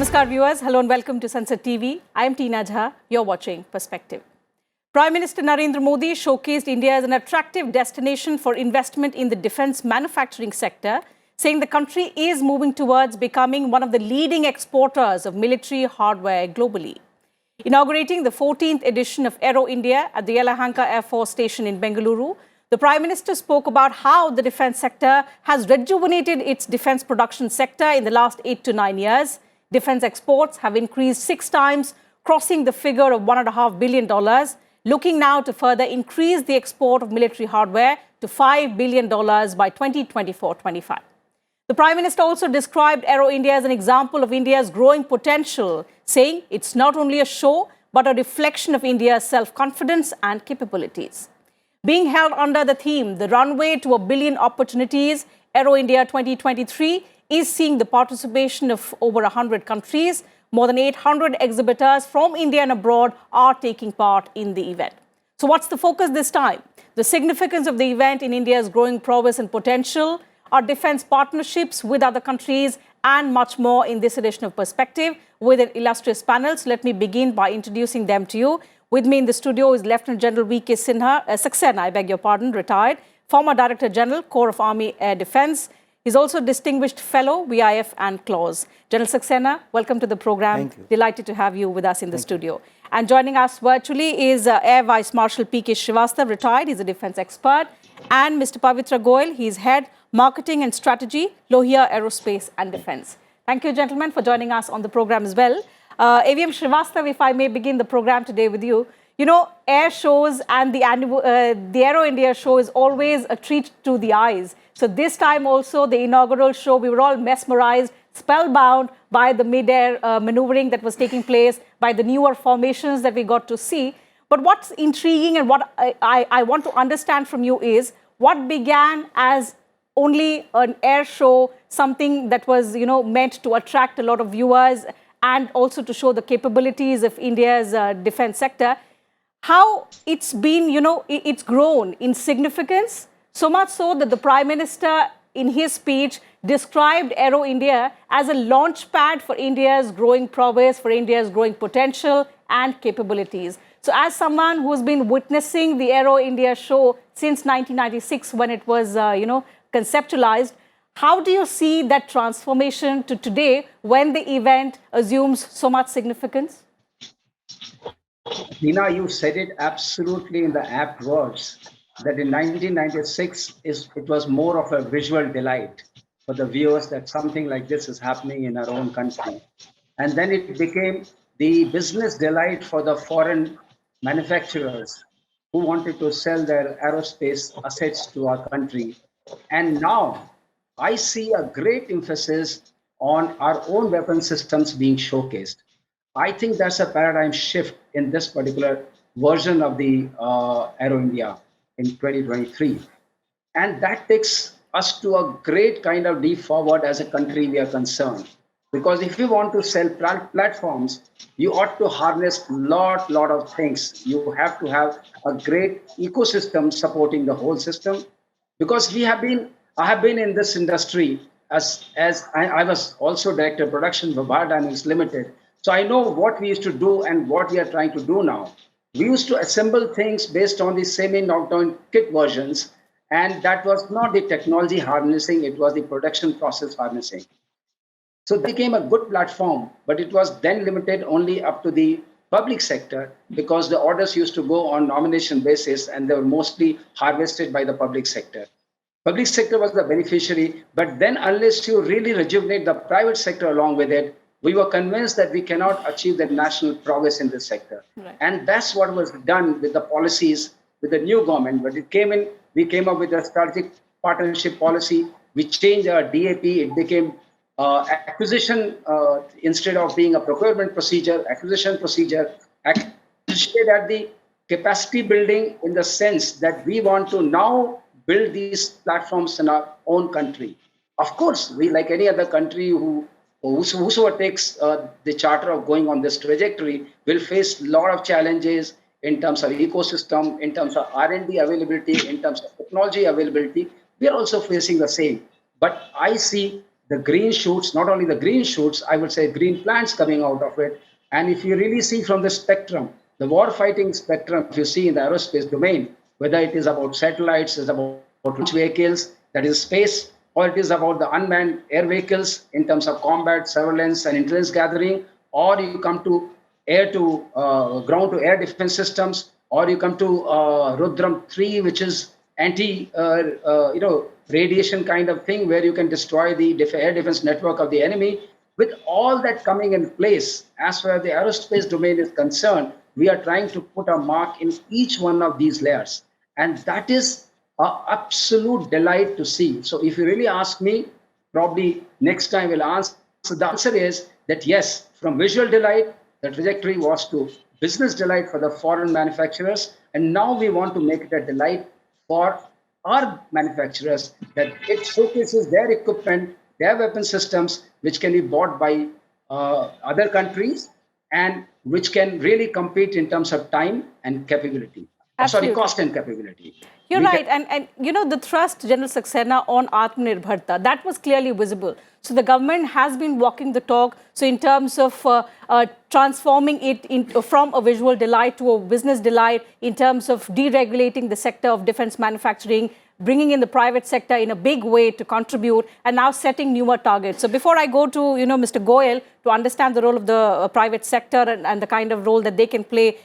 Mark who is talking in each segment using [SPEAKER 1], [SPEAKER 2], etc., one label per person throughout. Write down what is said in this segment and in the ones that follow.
[SPEAKER 1] Namaskar viewers, hello and welcome to Sansad TV. I am Tina Jha, you're watching Perspective. Prime Minister Narendra Modi showcased India as an attractive destination for investment in the defence manufacturing sector, saying the country is moving towards becoming one of the leading exporters of military hardware globally. Inaugurating the 14th edition of Aero India at the Yelahanka Air Force station in Bengaluru, the Prime Minister spoke about how the defence sector has rejuvenated its defence production sector in the last 8 to 9 years. Defence exports have increased 6 times, crossing the figure of $1.5 billion, looking now to further increase the export of military hardware to $5 billion by 2024-25. The Prime Minister also described Aero India as an example of India's growing potential, saying it's not only a show, but a reflection of India's self-confidence and capabilities. Being held under the theme, The Runway to a Billion Opportunities, Aero India 2023 is seeing the participation of over 100 countries. More than 800 exhibitors from India and abroad are taking part in the event. So what's the focus this time? The significance of the event in India's growing prowess and potential, our defense partnerships with other countries, and much more in this edition of Perspective with an illustrious panel. So let me begin by introducing them to you. With me in the studio is Lieutenant General V.K. Saxena, retired, former Director General, Corps of Army Air Defence. He's also a distinguished fellow, VIF and CLAWS. General Saxena, welcome to the program.
[SPEAKER 2] Thank you.
[SPEAKER 1] Delighted to have you with us in the studio. And joining us virtually is Air Vice Marshal P.K. Srivastava, retired. He's a defence expert. And Mr. Pavitra Goyal, he's Head Marketing and Strategy, Lohia Aerospace and Defence. Thank you, gentlemen, for joining us on the program as well. AVM Srivastava, if I may begin the program today with you. You know, air shows and the Aero India show is always a treat to the eyes. So this time also, the inaugural show, we were all mesmerized, spellbound by the mid-air maneuvering that was taking place, by the newer formations that we got to see. But what's intriguing and what I want to understand from you is what began as only an air show, something that was, meant to attract a lot of viewers and also to show the capabilities of India's defense sector, how it's been, it's grown in significance, so much so that the Prime Minister, in his speech, described Aero India as a launch pad for India's growing prowess, for India's growing potential and capabilities. So as someone who's been witnessing the Aero India show since 1996 when it was, conceptualized, how do you see that transformation to today when the event assumes so much significance?
[SPEAKER 2] Nina, you said it absolutely in the apt words that in 1996 it was more of a visual delight for the viewers that something like this is happening in our own country. And then it became the business delight for the foreign manufacturers who wanted to sell their aerospace assets to our country. And now I see a great emphasis on our own weapon systems being showcased. I think that's a paradigm shift in this particular version of the Aero India in 2023. And that takes us to a great kind of leap forward as a country we are concerned. Because if you want to sell platforms, you ought to harness lot of things. You have to have a great ecosystem supporting the whole system. Because I have been in this industry as I was also director of production for Bharat Dynamics Limited. So I know what we used to do and what we are trying to do now. We used to assemble things based on the semi-knockdown kit versions, and that was not the technology harnessing, it was the production process harnessing. So it became a good platform, but it was then limited only up to the public sector because the orders used to go on nomination basis and they were mostly harvested by the public sector. Public sector was the beneficiary, but then unless you really rejuvenate the private sector along with it, we were convinced that we cannot achieve the national progress in this sector. Right. And that's what was done with the policies with the new government. When it came in, we came up with a strategic partnership policy. We changed our DAP. It became acquisition instead of being a procurement procedure, acquisition procedure. Acquisition at the capacity building in the sense that we want to now build these platforms in our own country. Of course, we, like any other country whosoever takes the charter of going on this trajectory will face a lot of challenges in terms of ecosystem, in terms of R&D availability, in terms of technology availability. We are also facing the same. But I see the green shoots, not only the green shoots, I would say green plants coming out of it. And if you really see from the spectrum, the war fighting spectrum, if you see in the aerospace domain, whether it is about satellites, it's about launch vehicles, that is space, or it is about the unmanned air vehicles in terms of combat, surveillance, and intelligence gathering, or you come to air to ground to air defense systems, or you come to Rudram 3, which is anti radiation kind of thing where you can destroy the air defense network of the enemy. With all that coming in place, as far as the aerospace domain is concerned, we are trying to put a mark in each one of these layers. And that is an absolute delight to see. So if you really ask me, probably next time we'll answer. So the answer is that yes, from visual delight, the trajectory was to business delight for the foreign manufacturers. And now we want to make it a delight for our manufacturers, that it showcases their equipment, their weapon systems, which can be bought by other countries and which can really compete in terms of time and capability. Sorry, cost and capability.
[SPEAKER 1] You're right. And you know, the thrust, General Saxena, on Atmanirbharta, that was clearly visible. So the government has been walking the talk. So in terms of transforming it from a visual delight to a business delight, in terms of deregulating the sector of defense manufacturing, bringing in the private sector in a big way to contribute, and now setting newer targets. So before I go to Mr. Goyal to understand the role of the private sector and the kind of role that they can play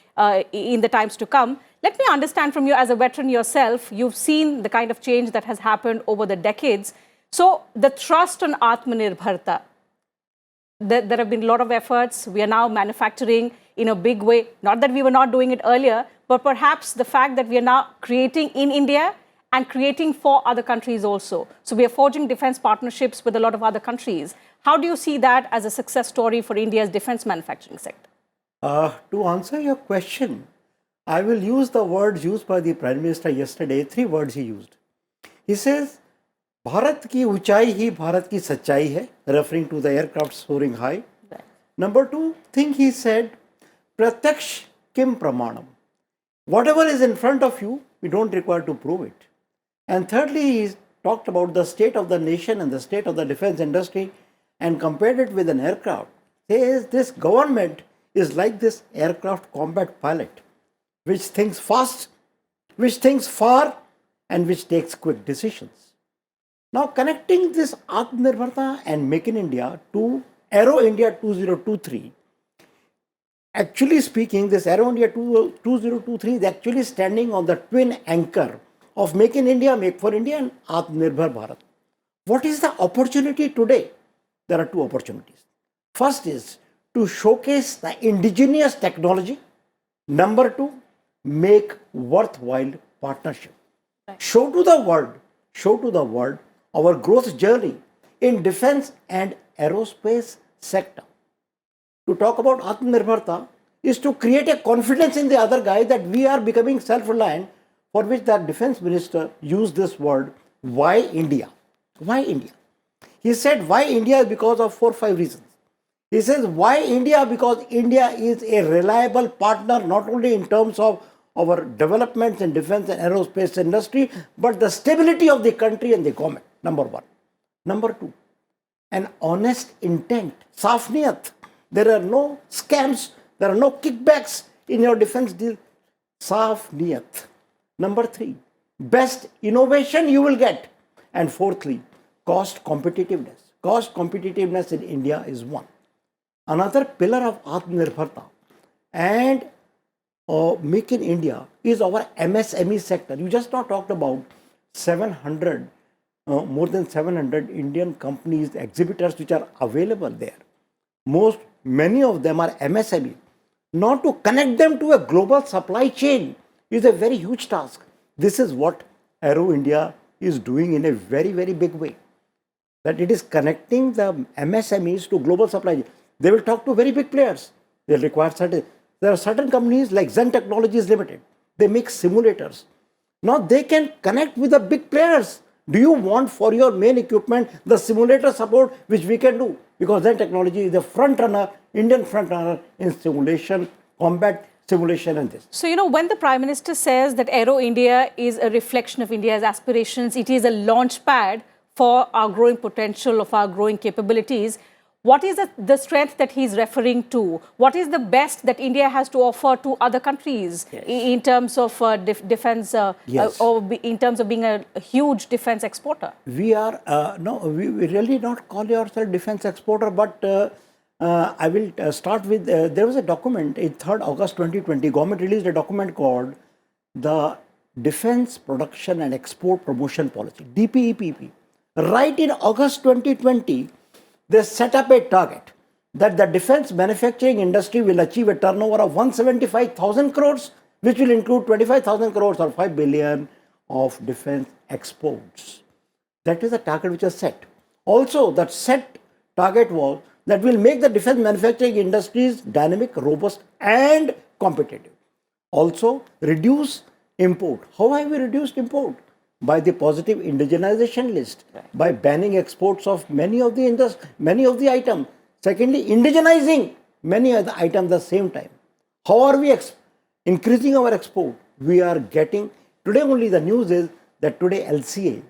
[SPEAKER 1] in the times to come, let me understand from you as a veteran yourself, you've seen the kind of change that has happened over the decades. So the thrust on Atmanirbharta, there have been a lot of efforts. We are now manufacturing in a big way. Not that we were not doing it earlier, but perhaps the fact that we are now creating in India and creating for other countries also. So we are forging defense partnerships with a lot of other countries. How do you see that as a success story for India's defense manufacturing sector?
[SPEAKER 3] To answer your question, I will use the words used by the Prime Minister yesterday, 3 words he used. He says, Bharat ki uchai hi Bharat ki sachai hai, referring to the aircraft soaring high. Right. Number 2 thing he said, Pratyaksh kim pramanam. Whatever is in front of you, we don't require to prove it. And thirdly, he talked about the state of the nation and the state of the defense industry and compared it with an aircraft. He says this government is like this aircraft combat pilot, which thinks fast, which thinks far, and which takes quick decisions. Now, connecting this Atmanirbharta and Make in India to Aero India 2023, actually speaking, this Aero India 2023 is actually standing on the twin anchor of Make in India, Make for India, and Atmanirbhar Bharat. What is the opportunity today? There are 2 opportunities. First is to showcase the indigenous technology. Number 2, make worthwhile partnership. Right. Show to the world our growth journey in defense and aerospace sector. To talk about Atmanirbharta is to create a confidence in the other guy that we are becoming self-reliant, for which the defense minister used this word, why India? Why India? He said, why India? Because of 4 or 5 reasons. He says, why India? Because India is a reliable partner, not only in terms of our developments in defense and aerospace industry, but the stability of the country and the government, number 1. Number 2, an honest intent, saaf niyat. There are no scams, there are no kickbacks in your defense deal, saaf niyat. Number 3, best innovation you will get. And fourthly, cost competitiveness. Cost competitiveness in India is 1. Another pillar of Atmanirbharta and Make in India is our MSME sector. You just now talked about 700, more than 700 Indian companies, exhibitors which are available there. Many of them are MSME. Now to connect them to a global supply chain is a very huge task. This is what Aero India is doing in a very, very big way. That it is connecting the MSMEs to global supply chain. They will talk to very big players. They require there are certain companies like Zen Technologies Limited. They make simulators. Now they can connect with the big players. Do you want for your main equipment the simulator support which we can do? Because Zen Technology is the front runner, Indian front runner in simulation, combat simulation and this.
[SPEAKER 1] So, when the Prime Minister says that Aero India is a reflection of India's aspirations, it is a launch pad for our growing potential, of our growing capabilities. What is the strength that he's referring to? What is the best that India has to offer to other countries in terms of defense, in terms of being a huge defense exporter?
[SPEAKER 3] We are, we really not call ourselves defense exporter, but I will start with, there was a document in 3rd August 2020, government released a document called the Defense Production and Export Promotion Policy, DPEPP. Right in August 2020, they set up a target that the defense manufacturing industry will achieve a turnover of 175,000 crores, which will include 25,000 crores or 5 billion of defense exports. That is the target which was set. Also, that set target was that will make the defense manufacturing industries dynamic, robust and competitive. Also, reduce import. How have we reduced import? By the positive indigenization list, by banning exports of many of the items. Secondly, indigenizing many of the items at the same time. How are we increasing our export? We are getting, today only the news is that today LCA,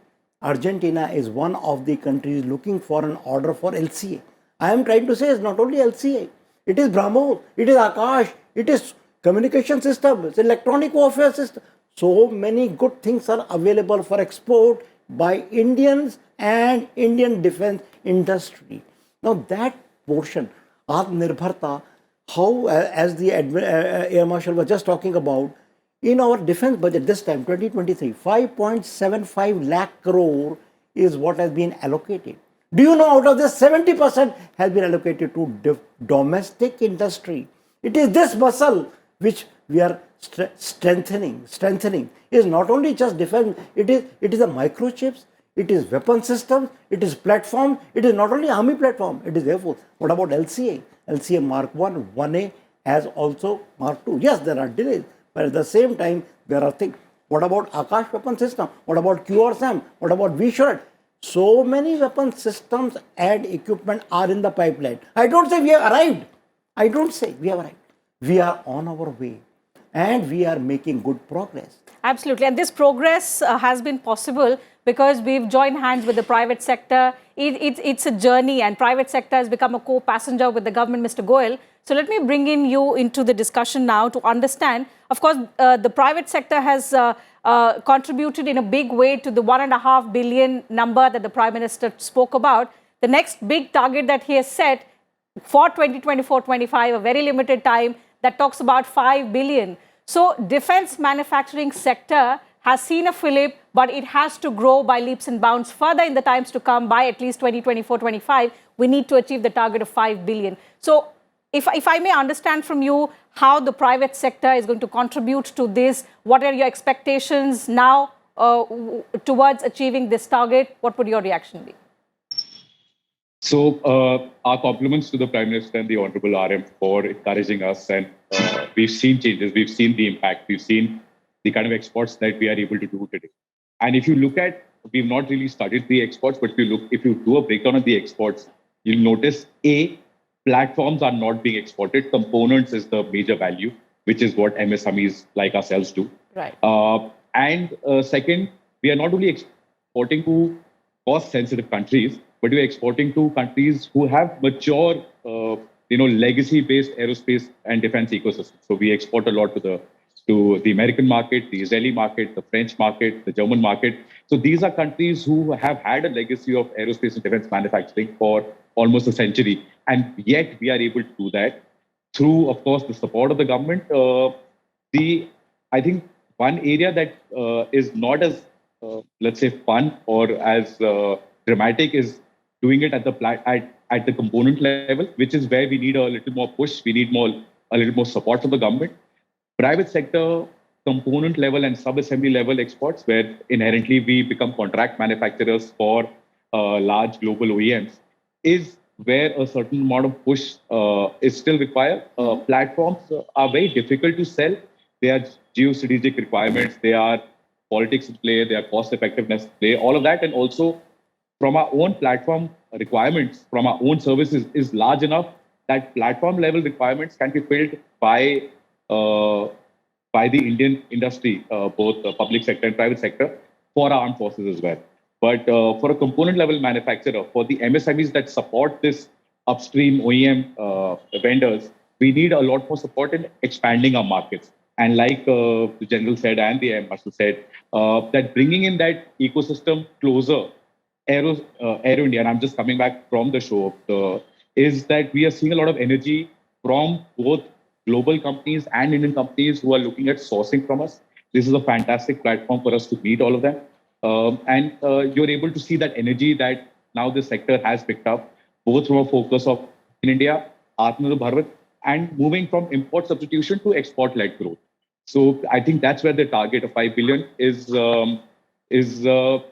[SPEAKER 3] Argentina is one of the countries looking for an order for LCA. I am trying to say it's not only LCA, it is BrahMos, it is Akash, it is communication system, it's electronic warfare system. So many good things are available for export by Indians and Indian defense industry. Now that portion, Atmanirbharta, how, as the Air Marshal was just talking about, in our defense budget this time, 2023, 5.75 lakh crore is what has been allocated. Do you know out of this 70% has been allocated to domestic industry? It is this muscle which we are strengthening is not only just defense, it is the microchips, it is weapon systems, it is platform, it is not only army platform, it is Air Force. What about LCA? LCA Mark 1, 1A as also Mark 2. Yes, there are delays, but at the same time, there are things. What about Akash weapon system? What about QRSAM? What about VSHORAD? So many weapon systems and equipment are in the pipeline. I don't say we have arrived. I don't say we have arrived. We are on our way. And we are making good progress.
[SPEAKER 1] Absolutely. And this progress has been possible because we've joined hands with the private sector. It's a journey, and private sector has become a co-passenger with the government, Mr. Goyal. So let me bring in you into the discussion now to understand. Of course, the private sector has contributed in a big way to the 1.5 billion number that the Prime Minister spoke about. The next big target that he has set for 2024-25, a very limited time, that talks about 5 billion. So defense manufacturing sector has seen a fillip, but it has to grow by leaps and bounds further in the times to come. By at least 2024-25, we need to achieve the target of 5 billion. So if I may understand from you how the private sector is going to contribute to this, what are your expectations now towards achieving this target? What would your reaction be?
[SPEAKER 4] So our compliments to the Prime Minister and the Honorable RM for encouraging us, and we've seen changes, we've seen the impact, we've seen the kind of exports that we are able to do today. And if you look at, we've not really studied the exports, but if you do a breakdown of the exports, you'll notice platforms are not being exported. Components is the major value, which is what MSMEs like ourselves do.
[SPEAKER 1] Right.
[SPEAKER 4] And second, we are not only exporting to cost-sensitive countries, but we are exporting to countries who have mature, legacy-based aerospace and defense ecosystems. So we export a lot to the American market, the Israeli market, the French market, the German market. So these are countries who have had a legacy of aerospace and defense manufacturing for almost a century. And yet we are able to do that through, of course, the support of the government. I think one area that is not as, let's say, fun or as dramatic is doing it at the component level, which is where we need a little more push. We need a little more support from the government. Private sector component level and sub-assembly level exports, where inherently we become contract manufacturers for large global OEMs, is where a certain amount of push is still required. Platforms are very difficult to sell. They are geostrategic requirements. They are politics at play. They are cost effectiveness at play. All of that, and also from our own platform requirements, from our own services, is large enough that platform level requirements can be filled by the Indian industry, both the public sector and private sector, for our armed forces as well. But for a component level manufacturer, for the MSMEs that support this upstream OEM vendors, we need a lot more support in expanding our markets. And like the General said and the Air Marshal said, that bringing in that ecosystem closer, Aero India, and I'm just coming back from the show, is that we are seeing a lot of energy from both global companies and Indian companies who are looking at sourcing from us. This is a fantastic platform for us to meet all of them. And you're able to see that energy that now this sector has picked up, both from a focus of in India, Atmanirbhar Bharat, and moving from import substitution to export-led growth. So I think that's where the target of 5 billion is. We're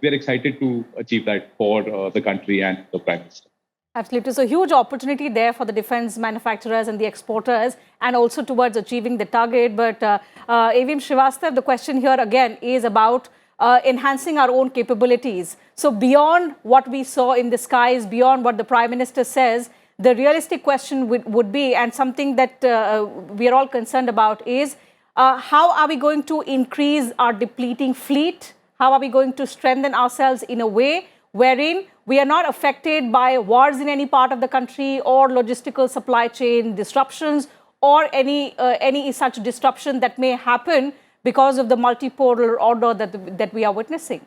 [SPEAKER 4] excited to achieve that for the country and the Prime Minister.
[SPEAKER 1] Absolutely. So huge opportunity there for the defense manufacturers and the exporters, and also towards achieving the target. But AVM Srivastav, the question here again is about enhancing our own capabilities. So beyond what we saw in the skies, beyond what the Prime Minister says, the realistic question would be, and something that we are all concerned about, is how are we going to increase our depleting fleet? How are we going to strengthen ourselves in a way wherein we are not affected by wars in any part of the country or logistical supply chain disruptions or any such disruption that may happen because of the multipolar order that we are witnessing?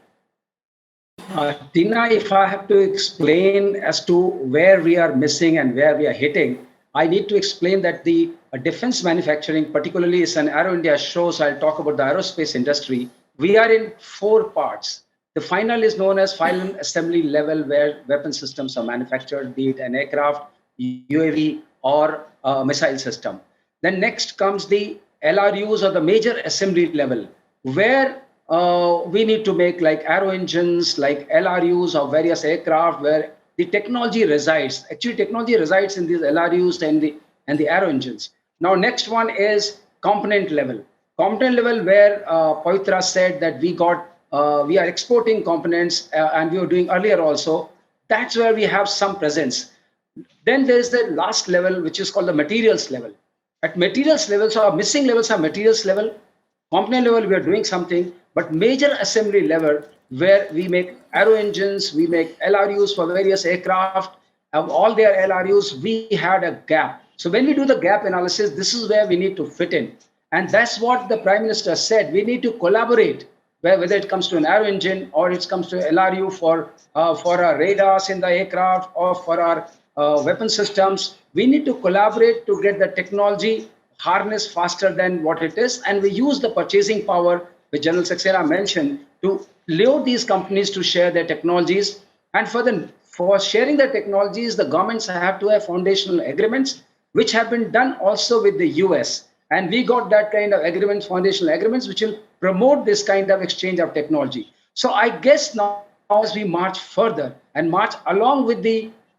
[SPEAKER 2] Tina, if I have to explain as to where we are missing and where we are hitting, I need to explain that the defense manufacturing, particularly is an Aero India show, so I'll talk about the aerospace industry. We are in 4 parts. The final is known as final assembly level, where weapon systems are manufactured, be it an aircraft, UAV, or a missile system. Then next comes the LRUs, or the major assembly level, where we need to make like aero engines, like LRUs of various aircraft, where the technology resides. Actually, technology resides in these LRUs and the aero engines. Now, next one is component level. Component level, where Pavitra said that we are exporting components, and we were doing earlier also. That's where we have some presence. Then there is the last level, which is called the materials level. At materials level, so our missing levels are materials level. Component level, we are doing something, but major assembly level, where we make aero engines, we make LRUs for various aircraft, of all their LRUs, we had a gap. So when we do the gap analysis, this is where we need to fit in. And that's what the Prime Minister said. We need to collaborate, whether it comes to an aero engine or it comes to LRU for our radars in the aircraft or for our weapon systems. We need to collaborate to get the technology harnessed faster than what it is. And we use the purchasing power, which General Saxena mentioned, to lure these companies to share their technologies. And for sharing their technologies, the governments have to have foundational agreements, which have been done also with the US. And we got that kind of agreements, foundational agreements, which will promote this kind of exchange of technology. So I guess now, as we march further and march along with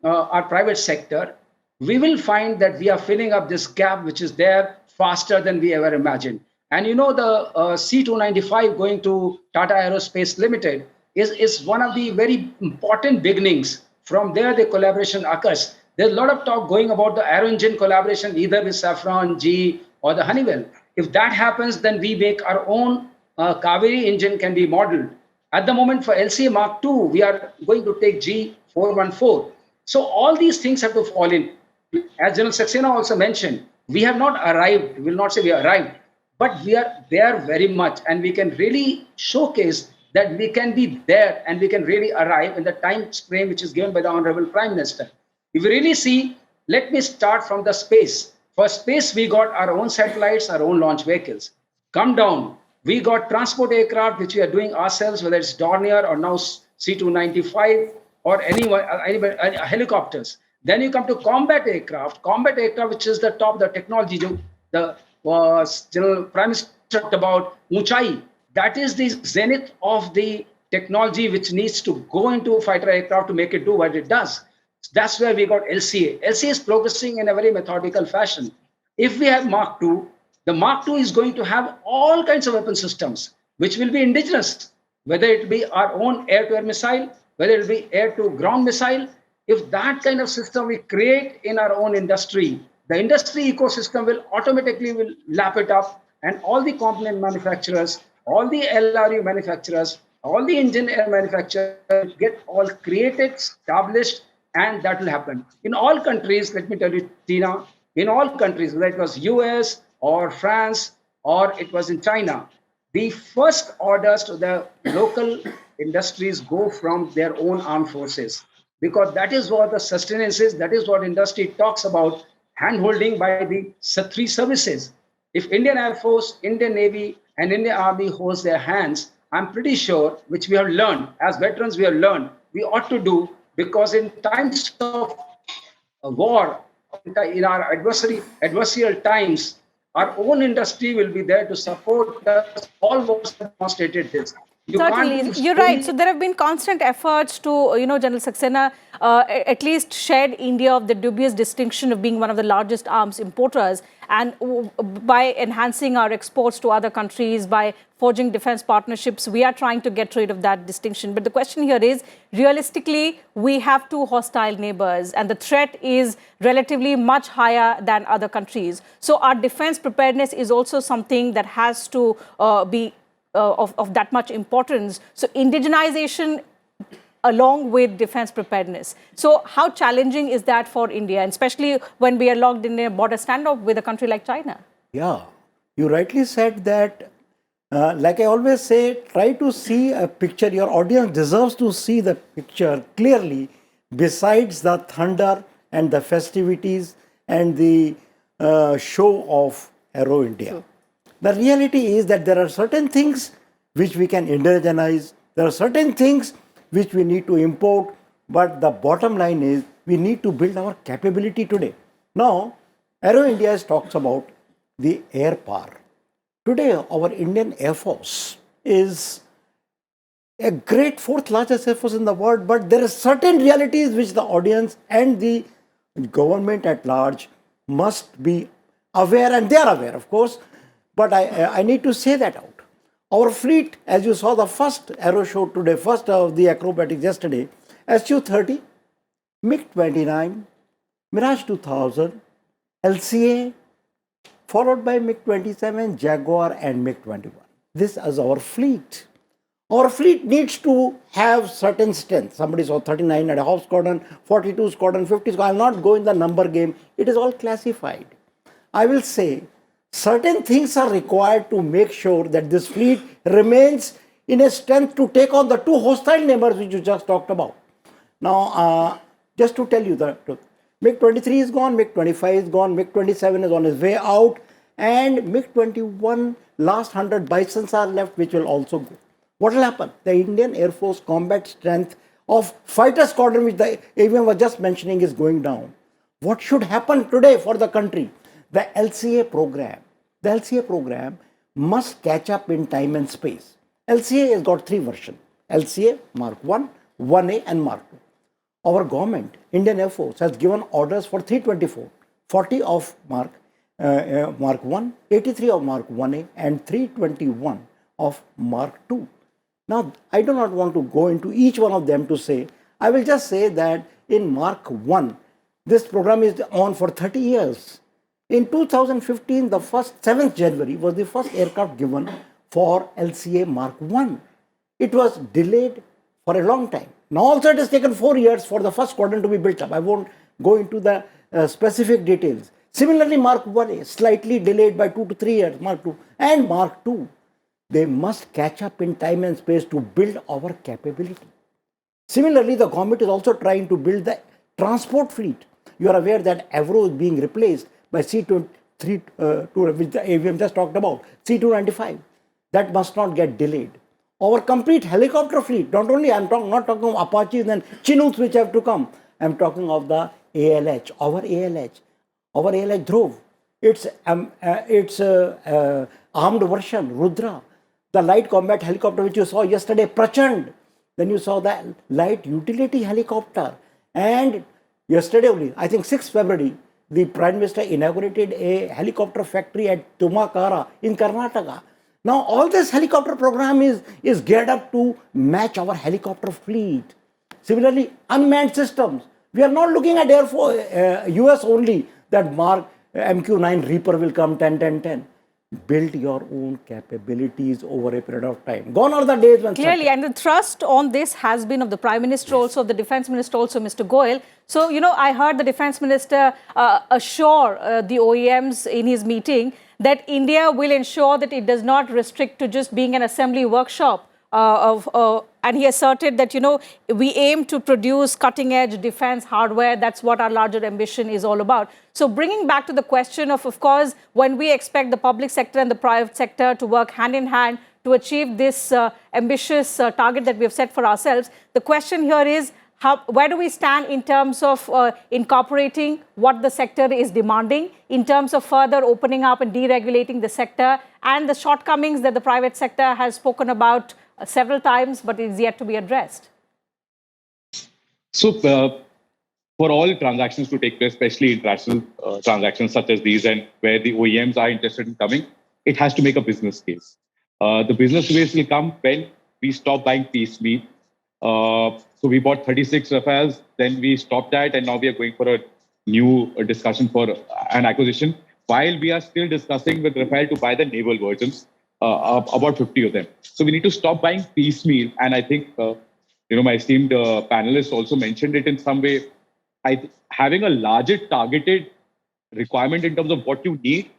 [SPEAKER 2] our private sector, we will find that we are filling up this gap, which is there faster than we ever imagined. And you know, the C-295 going to Tata Aerospace Limited is one of the very important beginnings. From there, the collaboration occurs. There's a lot of talk going about the aero engine collaboration, either with Safran, GE, or the Honeywell. If that happens, then we make our own Kaveri engine can be modeled. At the moment for LCA Mark II, we are going to take G414. So all these things have to fall in. As General Saxena also mentioned, we have not arrived, we will not say we arrived, but we are there very much, and we can really showcase that we can be there and we can really arrive in the time frame which is given by the Honorable Prime Minister. If you really see, let me start from the space. For space, we got our own satellites, our own launch vehicles. Come down, we got transport aircraft, which we are doing ourselves, whether it's Dornier or now C-295 or any helicopters. Then you come to combat aircraft, which is the top, the technology. The General Prime Minister talked about Uchai. That is the zenith of the technology which needs to go into fighter aircraft to make it do what it does. That's where we got LCA. LCA is progressing in a very methodical fashion. If we have Mark II, the Mark II is going to have all kinds of weapon systems, which will be indigenous, whether it be our own air-to-air missile, whether it be air-to-ground missile. If that kind of system we create in our own industry, the industry ecosystem will automatically lap it up, and all the component manufacturers, all the LRU manufacturers all the engine air manufacturers get all created, established, and that will happen. In all countries, let me tell you, Tina, in all countries, whether it was US or France or it was in China, the first orders to the local industries go from their own armed forces, because that is what the sustenance is, that is what industry talks about, hand-holding by the three services. If Indian Air Force, Indian Navy, and Indian Army holds their hands, I'm pretty sure, which we have learned, as veterans we have learned, we ought to do, because in times of war, in our adversarial times, our own industry will be there to support us. Almost demonstrated this. You
[SPEAKER 1] Certainly,
[SPEAKER 2] can't
[SPEAKER 1] you're right. So there have been constant efforts to, General Saxena at least shed India of the dubious distinction of being one of the largest arms importers, and by enhancing our exports to other countries, by forging defense partnerships, we are trying to get rid of that distinction. But the question here is, realistically, we have two hostile neighbors, and the threat is relatively much higher than other countries. So our defense preparedness is also something that has to be of that much importance. So indigenization along with defense preparedness. So how challenging is that for India, and especially when we are locked in a border standoff with a country like China?
[SPEAKER 3] Yeah, you rightly said that, like I always say, try to see a picture. Your audience deserves to see the picture clearly, besides the thunder and the festivities and the show of Aero India. Sure. The reality is that there are certain things which we can indigenize, there are certain things which we need to import, but the bottom line is we need to build our capability today. Now, Aero India talks about the air power. Today, our Indian Air Force is a great fourth largest Air Force in the world, but there are certain realities which the audience and the government at large must be aware, and they are aware, of course. But I need to say that out. Our fleet, as you saw the first aero show today, first of the acrobatics yesterday, Su-30, MiG-29, Mirage 2000, LCA, followed by MiG-27, Jaguar, and MiG-21. This is our fleet. Our fleet needs to have certain strength. Somebody saw 39.5 squadron, 42 squadron, 50 squadron. I will not go in the number game. It is all classified. I will say, certain things are required to make sure that this fleet remains in a strength to take on the two hostile neighbors which you just talked about. Now, just to tell you the truth, MiG-23 is gone, MiG-25 is gone, MiG-27 is on his way out, and MiG-21, last 100 Bisons are left, which will also go. What will happen? The Indian Air Force combat strength of fighter squadron, which the AVM was just mentioning, is going down. What should happen today for the country? The LCA program. The LCA program must catch up in time and space. LCA has got three versions. LCA Mark 1, 1A and Mark 2. Our government, Indian Air Force, has given orders for 324, 40 of Mark 1, 83 of Mark 1A and 321 of Mark 2. Now, I do not want to go into each one of them to say, I will just say that in Mark 1, this program is on for 30 years. In 2015, the 7th January was the first aircraft given for LCA Mark 1. It was delayed for a long time. Now also it has taken 4 years for the first squadron to be built up. I won't go into the specific details. Similarly, Mark 1A slightly delayed by 2 to 3 years, Mark 2 and Mark 2. They must catch up in time and space to build our capability. Similarly, the government is also trying to build the transport fleet. You are aware that Aero is being replaced by C-232, which the AVM just talked about, C-295. That must not get delayed. Our complete helicopter fleet, not only I'm not talking of Apaches and Chinooks which have to come, I'm talking of the ALH, our ALH Dhruv. It's armed version, Rudra. The light combat helicopter which you saw yesterday, Prachand. Then you saw the light utility helicopter. And yesterday only, I think 6th February, the Prime Minister inaugurated a helicopter factory at Tumakara in Karnataka. Now, all this helicopter program is geared up to match our helicopter fleet. Similarly, unmanned systems. We are not looking at Air Force, US only, that Mark MQ-9 Reaper will come 10-10-10. build your own capabilities over a period of time. Gone are the days when
[SPEAKER 1] Clearly, and the thrust on this has been of the Prime Minister also, of the Defence Minister also, Mr. Goyal. So, I heard the Defence Minister assure the OEMs in his meeting that India will ensure that it does not restrict to just being an assembly workshop. And he asserted that, we aim to produce cutting-edge defense hardware. That's what our larger ambition is all about. So bringing back to the question of course, when we expect the public sector and the private sector to work hand in hand to achieve this ambitious target that we have set for ourselves, the question here is, where do we stand in terms of incorporating what the sector is demanding, in terms of further opening up and deregulating the sector, and the shortcomings that the private sector has spoken about several times, but is yet to be addressed?
[SPEAKER 4] So, for all transactions to take place, especially international transactions such as these, and where the OEMs are interested in coming, it has to make a business case. The business case will come when we stop buying piecemeal. So we bought 36 Rafales, then we stopped that, and now we are going for a new discussion for an acquisition. While we are still discussing with Rafale to buy the naval versions, about 50 of them. So we need to stop buying piecemeal. And I think, my esteemed panelists also mentioned it in some way. Having a larger targeted requirement in terms of what you need,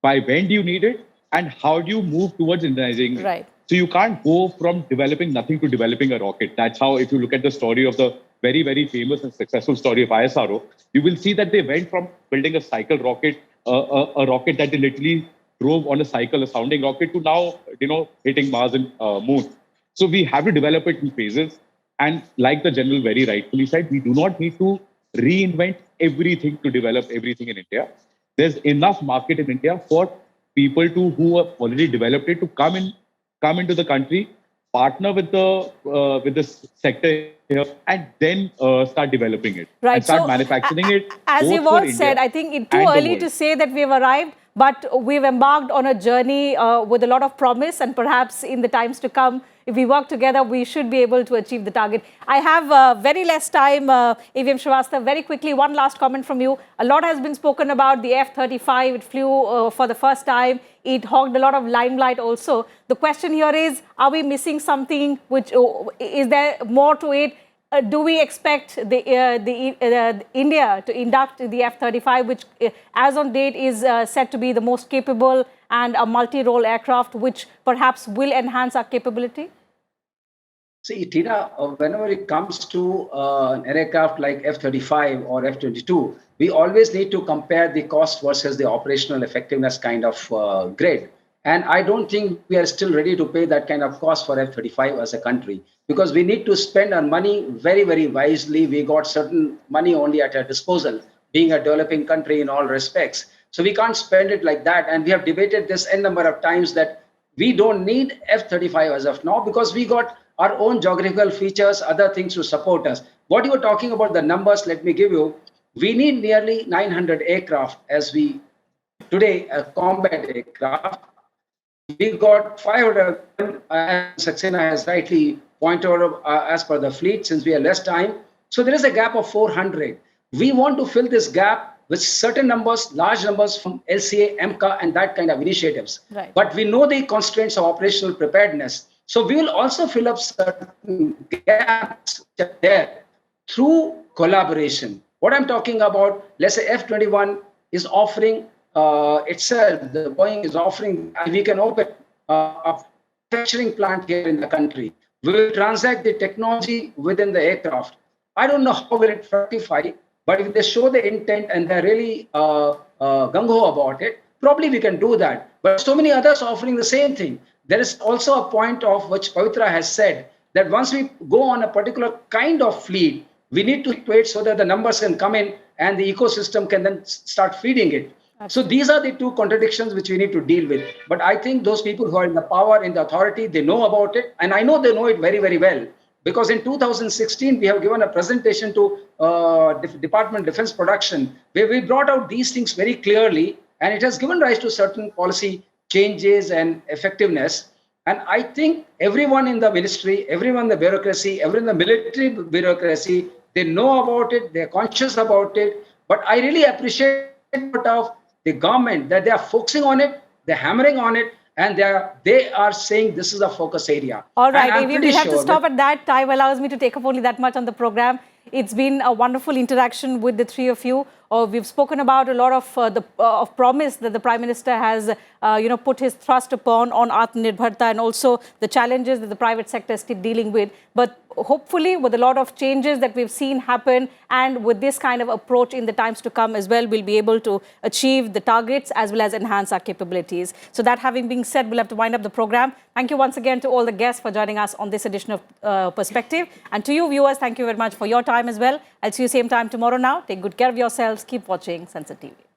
[SPEAKER 4] by when do you need it, and how do you move towards Indianizing it.
[SPEAKER 1] Right.
[SPEAKER 4] So you can't go from developing nothing to developing a rocket. That's how, if you look at the story of the very, very famous and successful story of ISRO, you will see that they went from building a cycle rocket, a rocket that they literally drove on a cycle, a sounding rocket, to now, hitting Mars and Moon. So we have to develop it in phases. And like the general very rightfully said, we do not need to reinvent everything to develop everything in India. There's enough market in India for people who have already developed it to come into the country, partner with the sector here, and then start developing it.
[SPEAKER 1] Right.
[SPEAKER 4] And start manufacturing it.
[SPEAKER 1] As you've all said, I think it's too early to say that we've arrived, but we've embarked on a journey with a lot of promise, and perhaps in the times to come, if we work together, we should be able to achieve the target. I have very less time, AVM Srivastava. Very quickly, one last comment from you. A lot has been spoken about the F-35. It flew for the first time. It hogged a lot of limelight also. The question here is, are we missing something? Is there more to it? Do we expect India to induct the F-35, which as on date is said to be the most capable and a multi-role aircraft, which perhaps will enhance our capability?
[SPEAKER 2] See, Tina, whenever it comes to an aircraft like F-35 or F-22, we always need to compare the cost versus the operational effectiveness kind of grid. And I don't think we are still ready to pay that kind of cost for F-35 as a country, because we need to spend our money very, very wisely. We got certain money only at our disposal, being a developing country in all respects. So we can't spend it like that. And we have debated this n number of times that we don't need F-35 as of now, because we got our own geographical features, other things to support us. What you were talking about, the numbers, let me give you. We need nearly 900 aircraft today, a combat aircraft. We got 500, as Saxena has rightly pointed out, as per the fleet, since we have less time. So there is a gap of 400. We want to fill this gap with certain numbers, large numbers from LCA, MCA, and that kind of initiatives.
[SPEAKER 1] Right.
[SPEAKER 2] But we know the constraints of operational preparedness. So we will also fill up certain gaps there through collaboration. What I'm talking about, let's say F-21 is offering itself, the Boeing is offering, and we can open a manufacturing plant here in the country. We will transact the technology within the aircraft. I don't know how will it fructify, but if they show the intent and they're really gung-ho about it, probably we can do that. But so many others are offering the same thing. There is also a point of which Pavitra has said, that once we go on a particular kind of fleet, we need to wait so that the numbers can come in and the ecosystem can then start feeding it. So these are the two contradictions which we need to deal with. But I think those people who are in the power, in the authority, they know about it. And I know they know it very, very well. Because in 2016, we have given a presentation to Department of Defense Production, where we brought out these things very clearly. And it has given rise to certain policy changes and effectiveness. And I think everyone in the ministry, everyone in the bureaucracy, everyone in the military bureaucracy, they know about it, they're conscious about it. But I really appreciate of the government that they are focusing on it. They're hammering on it, and they are saying this is a focus area.
[SPEAKER 1] All right,
[SPEAKER 2] And I'm
[SPEAKER 1] Avian,
[SPEAKER 2] pretty
[SPEAKER 1] we'll have to
[SPEAKER 2] sure
[SPEAKER 1] stop at that. Time allows me to take up only that much on the program. It's been a wonderful interaction with the three of you. We've spoken about a lot of promise that the Prime Minister has, put his thrust upon on Atmanirbharta, and also the challenges that the private sector is still dealing with. But hopefully, with a lot of changes that we've seen happen, and with this kind of approach in the times to come as well, we'll be able to achieve the targets as well as enhance our capabilities. So that having been said, we'll have to wind up the program. Thank you once again to all the guests for joining us on this edition of Perspective. And to you viewers, thank you very much for your time as well. I'll see you same time tomorrow now. Take good care of yourselves. Keep watching Sansad TV.